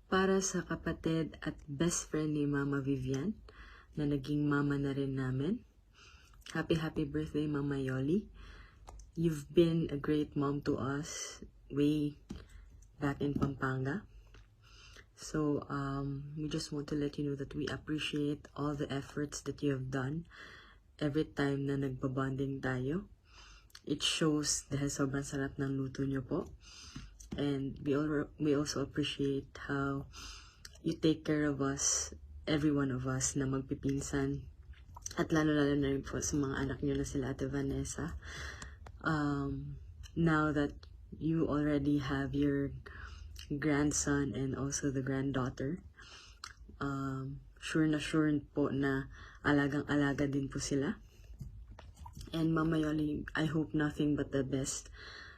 para sa kapatid at best friend ni Mama Vivian, na naging mama na rin namin. Happy birthday, Mama Yoli. You've been a great mom to us way back in Pampanga. So, we just want to let you know that we appreciate all the efforts that you have done every time na nagbabonding tayo. It shows dahil sobrang sarap ng luto nyo po. And we also appreciate how you take care of us, every one of us na magpipinsan. At lalo-lalo na rin po sa mga anak nyo na sila Ate Vanessa. Now that you already have your grandson and also the granddaughter, sure po na alagang-alaga din po sila. And Mama Yoli, I hope nothing but the best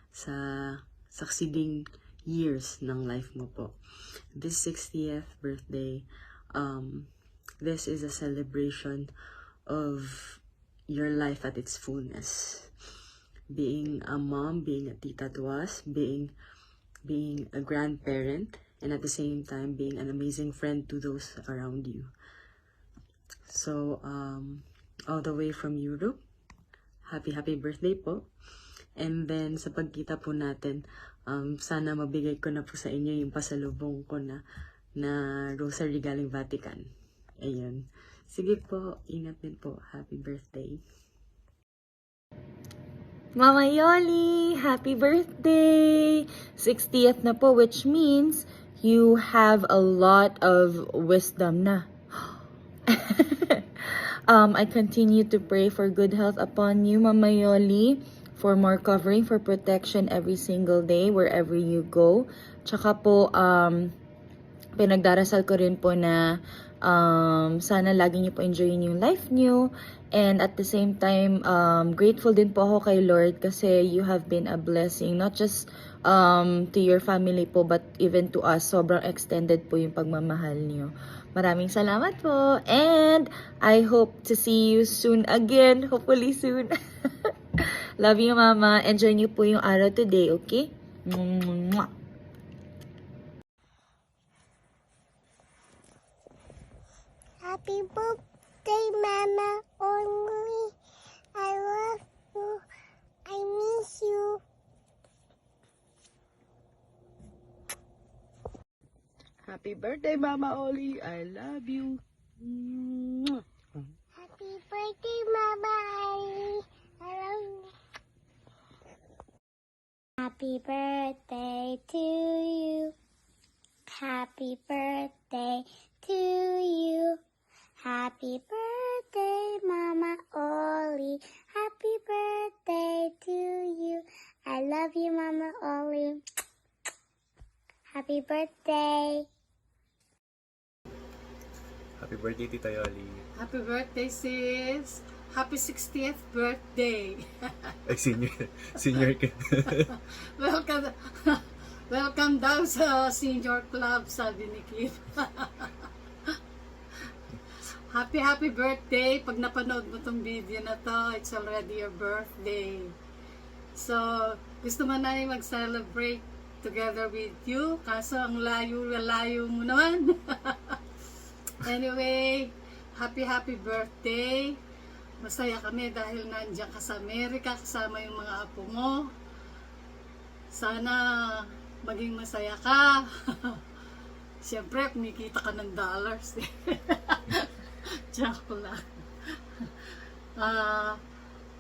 sa succeeding years ng life mo po. This 60th birthday, this is a celebration of your life at its fullness. Being a mom, being a tita to us, being a grandparent, and at the same time being an amazing friend to those around you. So, all the way from Europe, happy birthday po. And then, sa pagkita po natin, sana mabigay ko na po sa inyo yung pasalubong ko na rosary galing Vatican. Ayun. Sige po, ingat din po. Happy birthday. Mama Yoli, happy birthday! 60th na po, which means you have a lot of wisdom na. I continue to pray for good health upon you, Mama Yoli, for more covering, for protection every single day, wherever you go. Tsaka po, pinagdarasal ko rin po na sana lagi niyo po enjoyin yung life niyo. And at the same time, grateful din po ako kay Lord kasi you have been a blessing, not just to your family po, but even to us. Sobrang extended po yung pagmamahal niyo. Maraming salamat po. And I hope to see you soon again. Hopefully soon. Love you, Mama. Enjoy niyo po yung araw today, okay? Mwah. Happy birthday, Mama Only. I love you. I miss you. Happy birthday, Mama Oli. I love you. Happy birthday, Mama Only. I love you. Happy birthday to you. Happy birthday to you. Happy birthday, Mama Oli. Happy birthday to you. I love you, Mama Oli. Happy birthday. Happy birthday, Tita Yoli. Happy birthday, sis! Happy 60th birthday! Ay, senior ka. Welcome, welcome daw sa senior club, sabi ni Kid. Happy birthday! Pag napanood mo tong video na to, it's already your birthday. So, gusto man namin mag-celebrate together with you, kaso ang layo mo naman. Anyway, happy birthday. Masaya kami dahil nandiyan ka sa Amerika kasama yung mga apo mo. Sana maging masaya ka. Siyempre, kumikita ka ng dollars. Joke lang.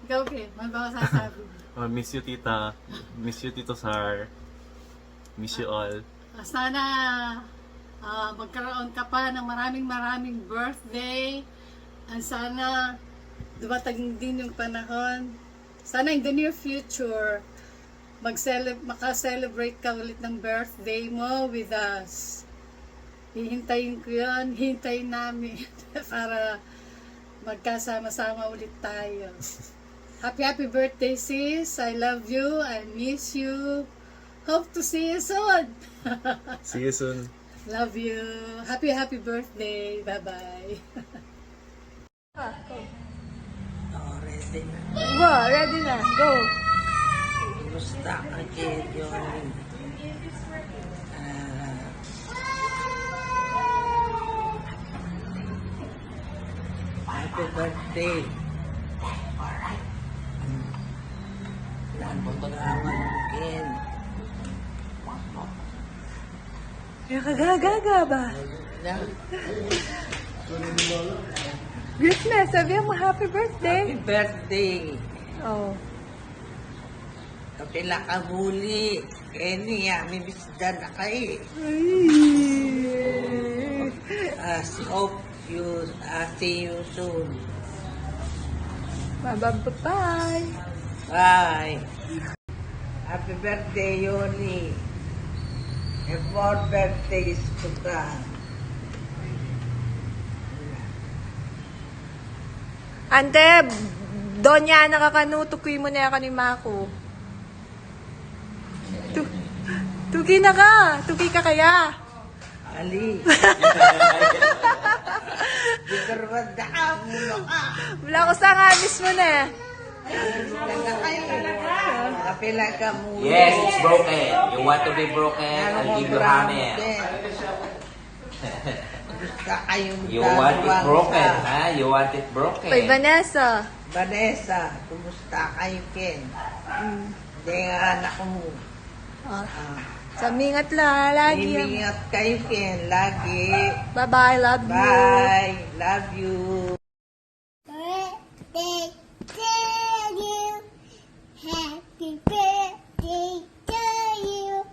Ikaw, okay, may ba masasabi? Miss you, Tita. Miss you, Tito Sar. Miss you all. Sana magkaroon ka pa ng maraming birthday. And sana dumating din yung panahon. Sana in the near future, maka-celebrate ka ulit ng birthday mo with us. Hihintayin ko yun, hintayin namin para magkasama-sama ulit tayo. Happy birthday, sis. I love you. I miss you. Hope to see you soon. See you soon. Love you. Happy birthday. Bye-bye. Ready na. Go, ready na. Go. Kumusta ka, Jed? Happy birthday. Ken. Nakagagaga ba? Greet na, sabihan mo happy birthday. Happy birthday. Oh. Kapila ka muli. Kenny, mibisda na kayo. Hope you see you soon. Bye-bye. Bye. Happy birthday, Yoni. And more birthdays to come. Ante, Donya, nakakanutukoy mo na yan kanimako. Tuki na ka. Tuki ka kaya. Ali. Dikar wadaan mo ka. Wala ko sa nga mismo na. Kapila ka muli. Yes, it's broken. You want to be broken? I'll give you hammer. Gusto kayong You want it dalawang broken, sa- ha? You want it broken. Kay Vanessa. Vanessa, kumusta kayo, Ken? Hindi nga anak mo. Samingat lang, lagi. Imingat kayo, Ken. Lagi. Bye-bye, love you. Bye. Love you. Birthday to you. Happy birthday to you.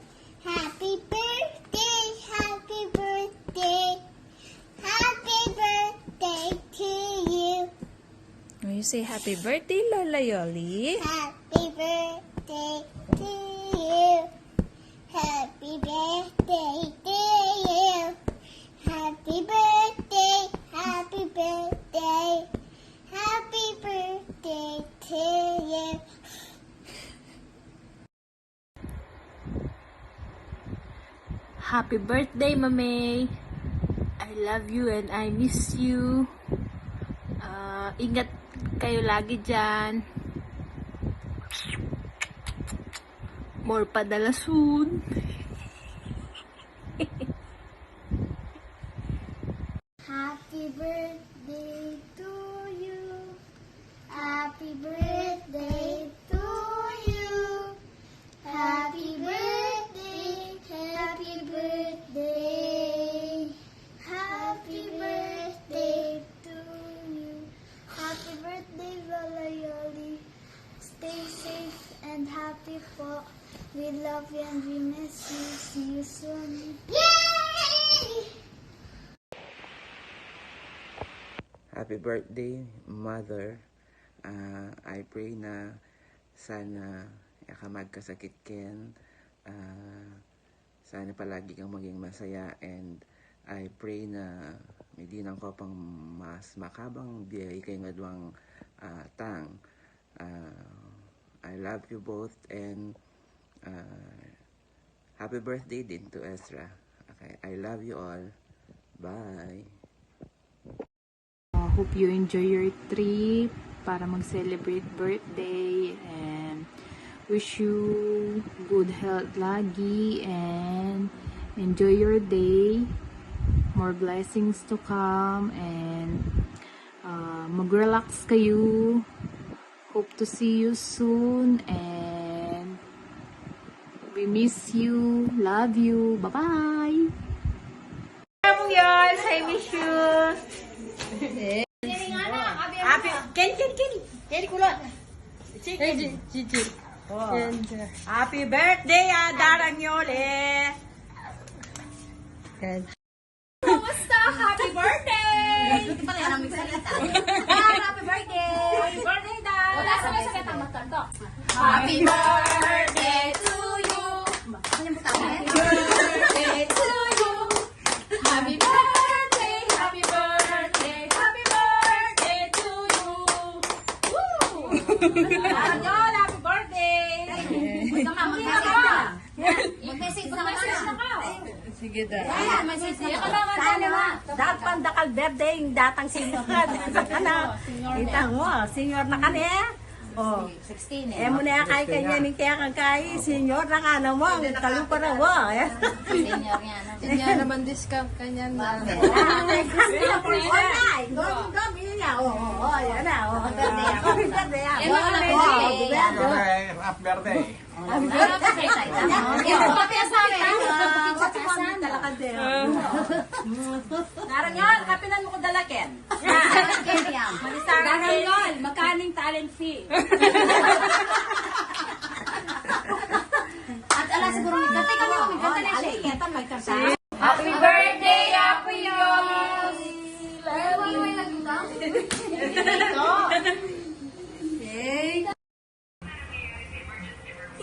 Happy birthday, happy birthday. Happy birthday to you. Will you say happy birthday, Lola Yoli? Happy birthday to you. Happy birthday to you. Happy birthday, happy birthday. Happy birthday to you. Happy birthday, Mame. I love you and I miss you. Ingat kayo lagi dyan. More padala soon. Happy birthday to you. Happy birthday to you. Happy birthday. Happy birthday. Happy birthday to you. Happy birthday, Lola Yoli. Stay safe and happy po. We love you and we miss you. See you soon. Yay! Happy birthday, Mother. I pray na sana yakamag ka sakit Ken. Sana palagi kang maging masaya and I pray na may dinang ko pang mas makabang biyay kay ngadwang tang. I love you both and happy birthday din to Ezra. Okay, I love you all. Bye. Hope you enjoy your trip para mag-celebrate birthday and wish you good health lagi and enjoy your day. More blessings to come and mag-relax kayo. Hope to see you soon and we miss you. Love you. Bye-bye. I miss you. Happy, Ken kulot. Gigi. Happy birthday, Darang Yoli. Kumusta? Happy birthday! Hindi pa rin ang magsalita. Happy birthday! Happy birthday, Dad! Wala sa may sakit ang magkanto. Happy birthday to you! Happy birthday to you! Happy birthday! Happy birthday! Happy birthday to you! Woo! Aranyol, happy birthday! Mag-message na ka! Sige da. Dahil pandakal birthday yung datang senior ka. Itang mo, senior na ka niya. Oh, 16 eh mo na kay kanya ning kaya kang kay senior na ka na mo, kalupa na mo. Senior yan. Senior naman discount kanya na. Ay, gusto na po yun. Go, niya. Oo, yan na. Happy birthday ako. Happy birthday ako. Happy birthday! Narangal, kapinan mo ko dalakin. Narangal, magkaning talent fee. At ala siguro may kanta kami kami kanta na siya. Kita may kanta. Happy birthday, Happy Yoli! Love you.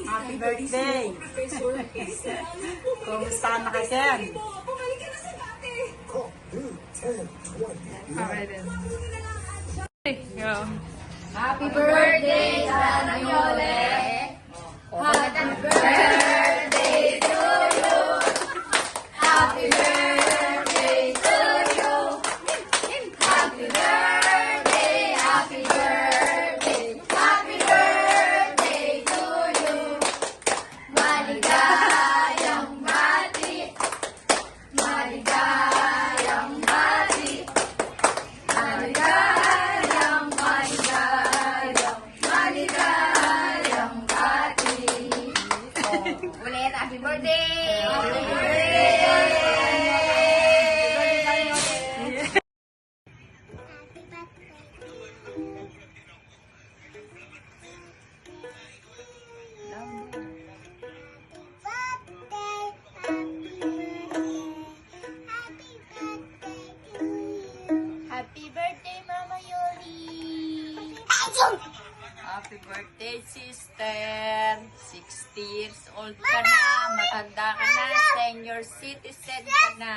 Happy birthday! Kumusta na ka, Ken? Happy birthday, Sana Yole! Happy birthday to you! Happy birthday to you! Happy birthday, happy birthday, happy birthday to you! Maligayang bati, maligayang bati, maligayang, maligayang, maligayang bati. Ulit, happy birthday! Happy birthday! Happy birthday, Mama Yoli! Happy birthday, sister! 60 years old ka na, matanda ka na, senior citizen ka na.